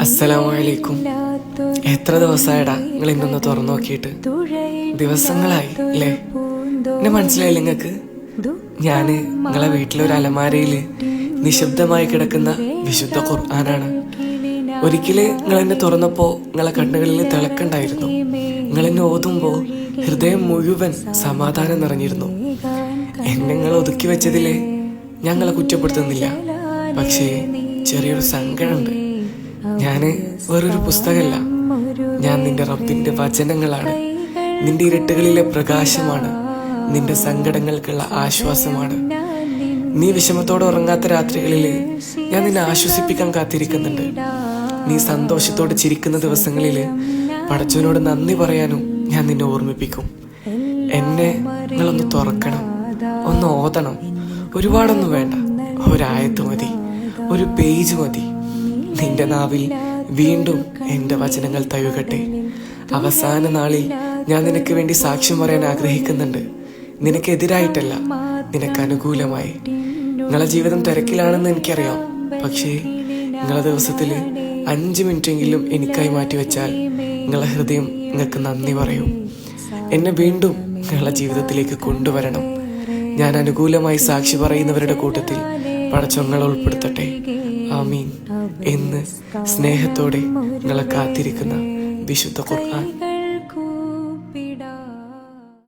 അസ്സലാമലൈക്കും. എത്ര ദിവസമായിടാ നിങ്ങൾ ഇന്നൊന്ന് തുറന്നു നോക്കിയിട്ട്? ദിവസങ്ങളായി അല്ലേ? എന്നെ മനസ്സിലായില്ല നിങ്ങൾക്ക്? ഞാന് നിങ്ങളെ വീട്ടിലൊരു അലമാരയില് നിശബ്ദമായി കിടക്കുന്ന വിശുദ്ധ ഖുർആനാണ്. ഒരിക്കല് നിങ്ങൾ എന്നെ തുറന്നപ്പോ നിങ്ങളെ കണ്ണുകളിൽ തിളക്കുണ്ടായിരുന്നു. നിങ്ങൾ എന്നെ ഓതുമ്പോ ഹൃദയം മുഴുവൻ സമാധാനം നിറഞ്ഞിരുന്നു. എന്നെ നിങ്ങൾ ഒതുക്കി വെച്ചതില് ഞങ്ങളെ കുറ്റപ്പെടുത്തുന്നില്ല, പക്ഷേ ചെറിയൊരു സങ്കടമുണ്ട്. ഞാന് വേറൊരു പുസ്തകമല്ല, ഞാൻ നിന്റെ റബ്ബിന്റെ വചനങ്ങളാണ്. നിന്റെ ഇരുട്ടുകളിലെ പ്രകാശമാണ്, നിന്റെ സങ്കടങ്ങൾക്കുള്ള ആശ്വാസമാണ്. നീ വിഷമത്തോടെ ഉറങ്ങാത്ത രാത്രികളില് ഞാൻ നിന്നെ ആശ്വസിപ്പിക്കാൻ കാത്തിരിക്കുന്നുണ്ട്. നീ സന്തോഷത്തോടെ ചിരിക്കുന്ന ദിവസങ്ങളില് പടച്ചവനോട് നന്ദി പറയാനും ഞാൻ നിന്നെ ഓർമ്മിപ്പിക്കും. എന്നെ നിങ്ങളൊന്ന് തുറക്കണം, ഒന്ന് ഓതണം. ഒരുപാടൊന്നും വേണ്ട, ഒരായത്ത് മതി, ഒരു പേജ് മതി. നിന്റെ നാവിൽ വീണ്ടും എന്റെ വചനങ്ങൾ തഴുകട്ടെ. അവസാന നാളിൽ ഞാൻ നിനക്ക് വേണ്ടി സാക്ഷ്യം പറയാൻ ആഗ്രഹിക്കുന്നുണ്ട്. നിനക്കെതിരായിട്ടല്ല, നിനക്ക് അനുകൂലമായി. നിങ്ങളെ ജീവിതം തിരക്കിലാണെന്ന് എനിക്കറിയാം, പക്ഷേ നിങ്ങളെ ദിവസത്തില് 5 മിനിറ്റെങ്കിലും എനിക്കായി മാറ്റിവെച്ചാൽ നിങ്ങളെ ഹൃദയം നിങ്ങൾക്ക് നന്ദി പറയും. എന്നെ വീണ്ടും നിങ്ങളെ ജീവിതത്തിലേക്ക് കൊണ്ടുവരണം. ഞാൻ അനുകൂലമായി സാക്ഷി പറയുന്നവരുടെ കൂട്ടത്തിൽ പടച്ചവങ്ങളെ ഉൾപ്പെടുത്തട്ടെ. ആമീൻ എന്ന് സ്നേഹത്തോടെ നിങ്ങളെ കാത്തിരിക്കുന്ന വിശുദ്ധ ഖുർആൻ.